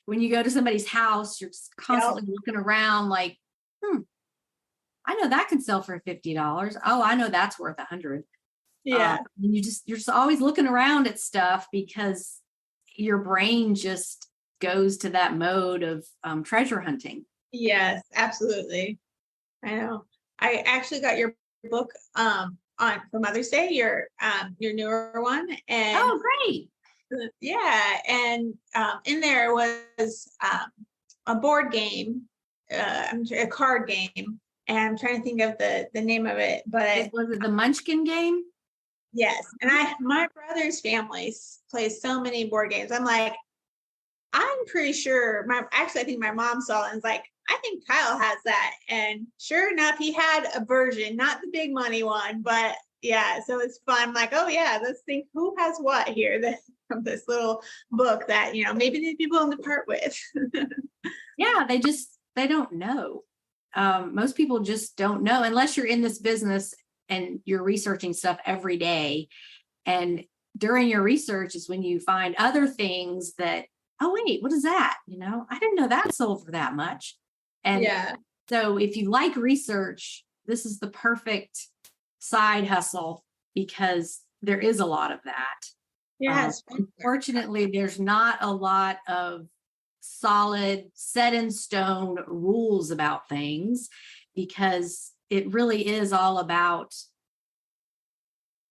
When you go to somebody's house, you're just constantly looking around like, I know that can sell for $50. Oh, I know that's worth $100. Yeah. And you're just always looking around at stuff because your brain just goes to that mode of treasure hunting. Yes, absolutely. I know. I actually got your book on for Mother's Day, your newer one. And Oh, great. yeah, and in there was a board game, a card game, and I'm trying to think of the name of it, but Was it the Munchkin game? yes, and my brother's family plays so many board games. I'm like, I'm pretty sure I think my mom saw it and was like, I think Kyle has that. And sure enough, he had a version, not the big money one, but yeah, so it's fun. I'm like, oh yeah, let's think who has what here from this little book that, maybe they'd be willing to part with. Yeah, they don't know. Most people just don't know unless you're in this business and you're researching stuff every day. And during your research is when you find other things that, oh, wait, what is that? I didn't know that sold for that much. And yeah, so if you like research, this is the perfect side hustle because there is a lot of that. yes. Unfortunately, there's not a lot of solid set in stone rules about things because it really is all about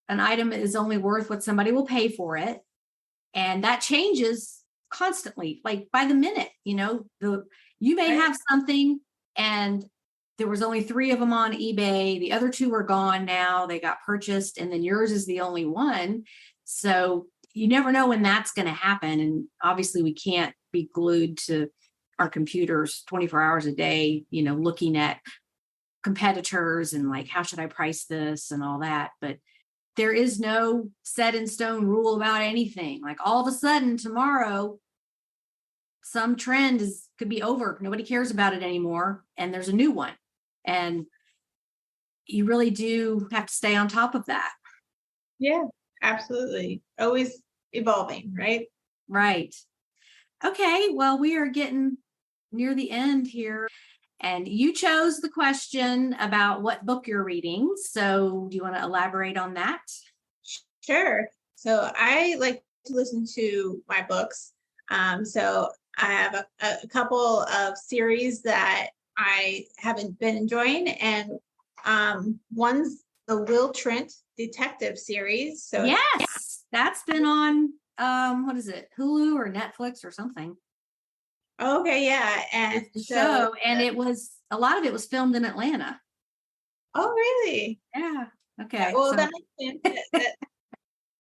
an item is only worth what somebody will pay for it. And that changes constantly, like by the minute. You may have something and there was only 3 of them on eBay. The other 2 are gone now. They got purchased and then yours is the only one. So you never know when that's going to happen. And obviously we can't be glued to our computers 24 hours a day, looking at competitors and like, how should I price this and all that. But there is no set in stone rule about anything. Like all of a sudden tomorrow, some trend could be over. Nobody cares about it anymore. And there's a new one. And you really do have to stay on top of that. Yeah, absolutely. Always evolving, right? Right. Okay. Well, we are getting near the end here. And you chose the question about what book you're reading. So do you want to elaborate on that? Sure. So I like to listen to my books. So I have a couple of series that I haven't been enjoying, and one's the Will Trent detective series. So yes, that's been on what is it, Hulu or Netflix or something. Okay, yeah, and it's the show, and it was a lot of it was filmed in Atlanta. Oh, really? Yeah. Okay. Yeah, well, that makes sense.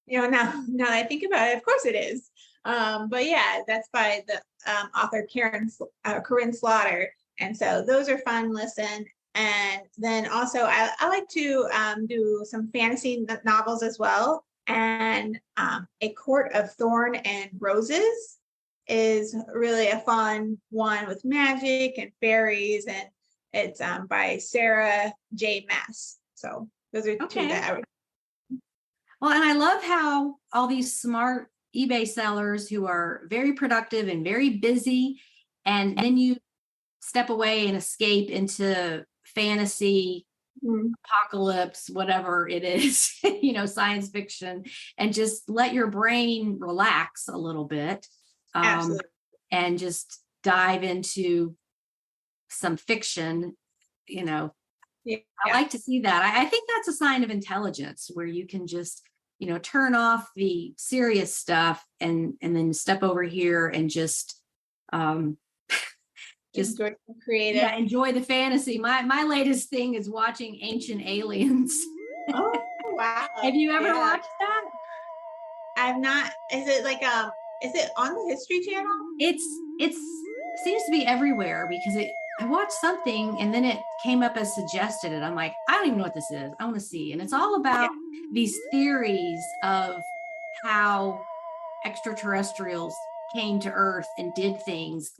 Now that I think about it, of course it is. But yeah, that's by the author Corinne Slaughter, and so those are fun. Listen, and then also I like to do some fantasy novels as well. And A Court of Thorn and Roses is really a fun one with magic and fairies, and it's by Sarah J. Maas. So those are 2 that I would. Well, and I love how all these smart eBay sellers who are very productive and very busy, and then you step away and escape into fantasy, apocalypse, whatever it is, science fiction, and just let your brain relax a little bit. And just dive into some fiction, Yeah. I like to see that. I think that's a sign of intelligence where you can just, turn off the serious stuff and then step over here and just enjoy creative. Yeah, enjoy the fantasy. My latest thing is watching Ancient Aliens. Oh, wow. Have you ever watched that? I've not. Is it is it on the History Channel? It's seems to be everywhere because I watched something and then it came up as suggested and I'm like, I don't even know what this is. I want to see. And it's all about these theories of how extraterrestrials came to Earth and did things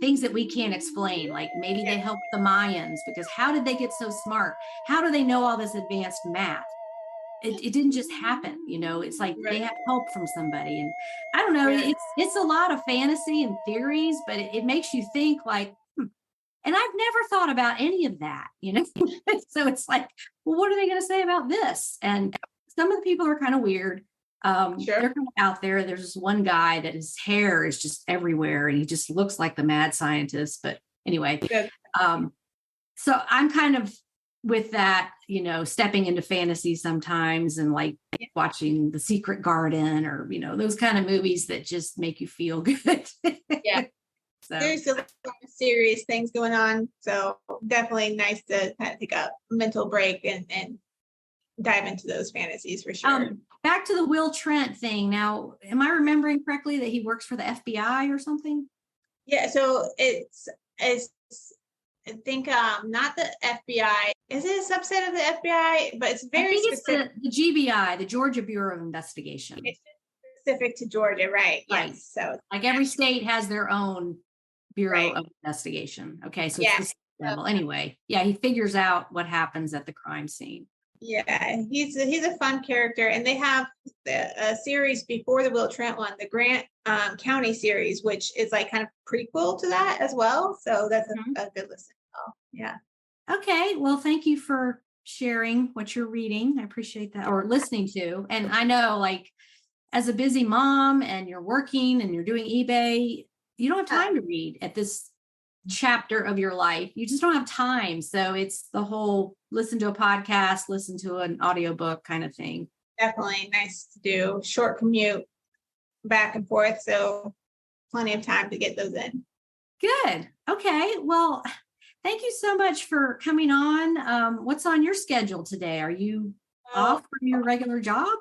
that we can't explain. Like maybe they helped the Mayans because how did they get so smart? How do they know all this advanced math? It didn't just happen, it's like they had help from somebody. And I don't know, it's a lot of fantasy and theories, but it makes you think like, and I've never thought about any of that, So it's like, well, what are they going to say about this? And some of the people are kind of weird. Sure. They're kind of out there. There's this one guy that his hair is just everywhere and he just looks like the mad scientist. But anyway, Good. so I'm kind of with that, stepping into fantasy sometimes and like watching The Secret Garden or, those kind of movies that just make you feel good. Yeah. So There's a lot of serious things going on. So definitely nice to kind of take a mental break and dive into those fantasies for sure. Back to the Will Trent thing. Now, am I remembering correctly that he works for the FBI or something? Yeah, so it's I think not the FBI. Is it a subset of the FBI? But it's very specific. It's the GBI, the Georgia Bureau of Investigation. It's specific to Georgia, right? Right. Yes. So like every state has their own Bureau Right. of Investigation. Okay, so Yeah. it's the same level. Anyway, yeah, he figures out what happens at the crime scene. yeah, he's a fun character, and they have a series before the Will Trent one, the Grant County series, which is like kind of prequel to that as well. So that's a good listen. Oh, yeah. Okay, well, thank you for sharing what you're reading. I appreciate that, or listening to. And I know, like, as a busy mom and you're working and you're doing eBay, you don't have time to read at this chapter of your life. You just don't have time. So it's the whole listen to a podcast, listen to an audiobook kind of thing. Definitely nice to do. Short commute back and forth. So plenty of time to get those in. Good. Okay. Well, thank you so much for coming on. What's on your schedule today? Are you off from your regular job?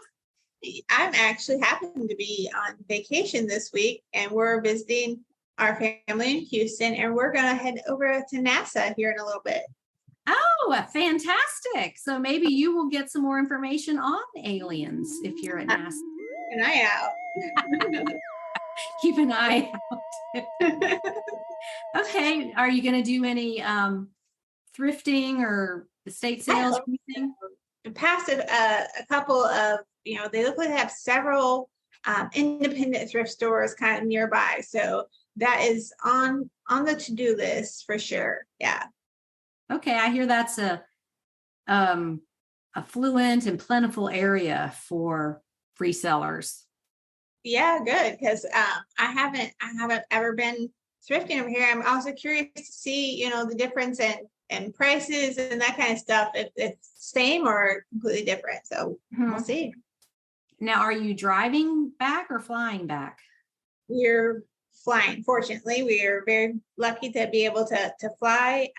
I'm actually happen to be on vacation this week, and we're visiting our family in Houston, and we're going to head over to NASA here in a little bit. Oh, fantastic. So maybe you will get some more information on aliens if you're at NASA. Keep an eye out. Keep an eye out. Okay. Are you going to do any thrifting or estate sales or anything? Past a couple of, they look like they have several independent thrift stores kind of nearby. So that is on the to-do list for sure. Yeah. Okay. I hear that's a affluent and plentiful area for resellers. Yeah, good. Because I haven't ever been thrifting over here. I'm also curious to see, the difference in prices and that kind of stuff. If it's same or completely different. So we'll see. Now, are you driving back or flying back? We're flying. Fortunately, we are very lucky to be able to fly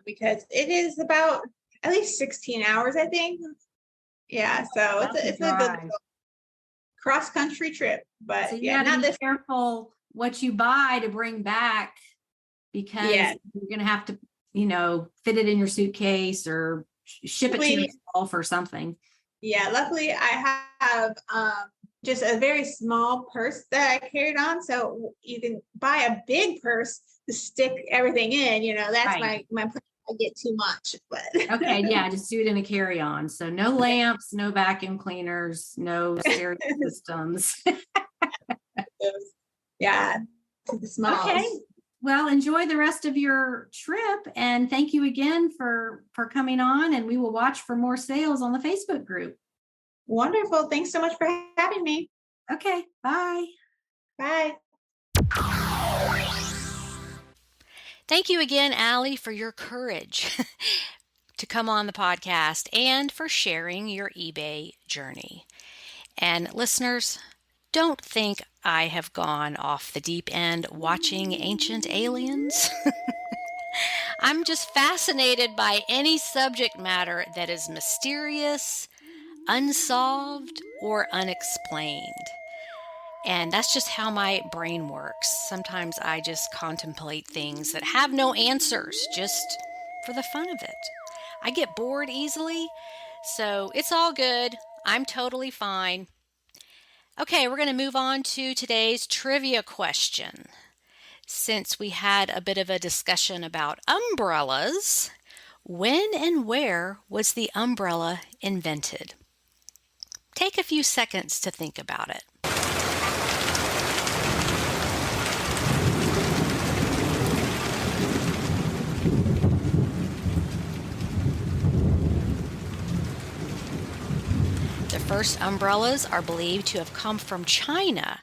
because it is about at least 16 hours, I think. Yeah, so it's a good cross country trip. But so you gotta be careful what you buy to bring back because you're gonna have to, fit it in your suitcase or ship it to yourself or something. Yeah, luckily I have just a very small purse that I carried on, so you can buy a big purse to stick everything in. That's right. my plan. I get too much, but okay, yeah, just do it in a carry-on. So no lamps, no vacuum cleaners, no stereo systems. Yeah, to the smalls. Okay. Well, enjoy the rest of your trip, and thank you again for coming on, and we will watch for more sales on the Facebook group. Wonderful. Thanks so much for having me. Okay. Bye. Bye. Thank you again, Allie, for your courage to come on the podcast and for sharing your eBay journey. And listeners, don't think I have gone off the deep end watching Ancient Aliens. I'm just fascinated by any subject matter that is mysterious, unsolved, or unexplained. And that's just how my brain works. Sometimes I just contemplate things that have no answers, just for the fun of it. I get bored easily, so it's all good. I'm totally fine. Okay, we're going to move on to today's trivia question. Since we had a bit of a discussion about umbrellas, when and where was the umbrella invented? Take a few seconds to think about it. The first umbrellas are believed to have come from China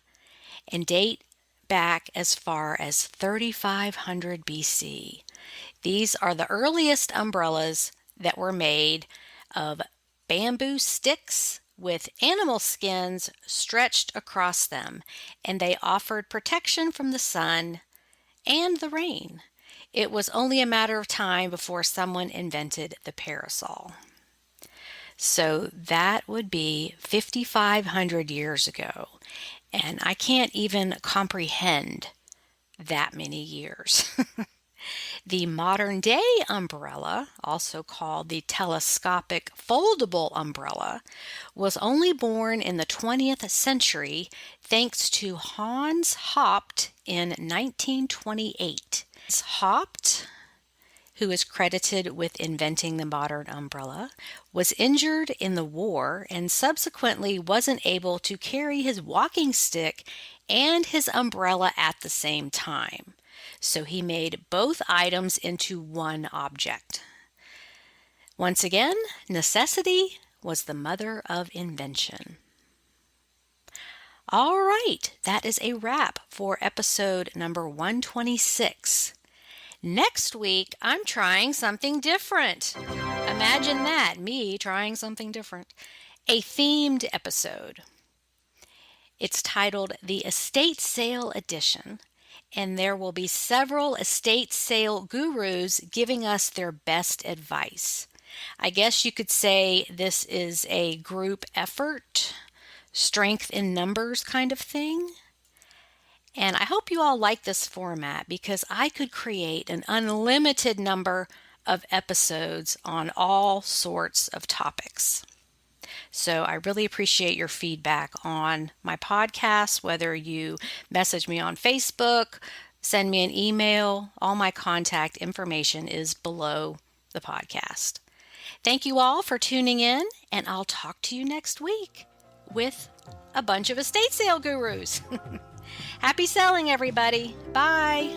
and date back as far as 3500 BC. These are the earliest umbrellas that were made of bamboo sticks with animal skins stretched across them, and they offered protection from the sun and the rain. It was only a matter of time before someone invented the parasol. So that would be 5,500 years ago. And I can't even comprehend that many years. The modern day umbrella, also called the telescopic foldable umbrella, was only born in the 20th century thanks to Hans Haupt in 1928. Haupt, who is credited with inventing the modern umbrella, was injured in the war and subsequently wasn't able to carry his walking stick and his umbrella at the same time. So he made both items into one object. Once again, necessity was the mother of invention. All right, that is a wrap for episode number 126. Next week, I'm trying something different. Imagine that, me trying something different. A themed episode. It's titled The Estate Sale Edition, and there will be several estate sale gurus giving us their best advice. I guess you could say this is a group effort, strength in numbers kind of thing. And I hope you all like this format because I could create an unlimited number of episodes on all sorts of topics. So I really appreciate your feedback on my podcast, whether you message me on Facebook, send me an email. All my contact information is below the podcast. Thank you all for tuning in, and I'll talk to you next week with a bunch of estate sale gurus. Happy selling, everybody. Bye.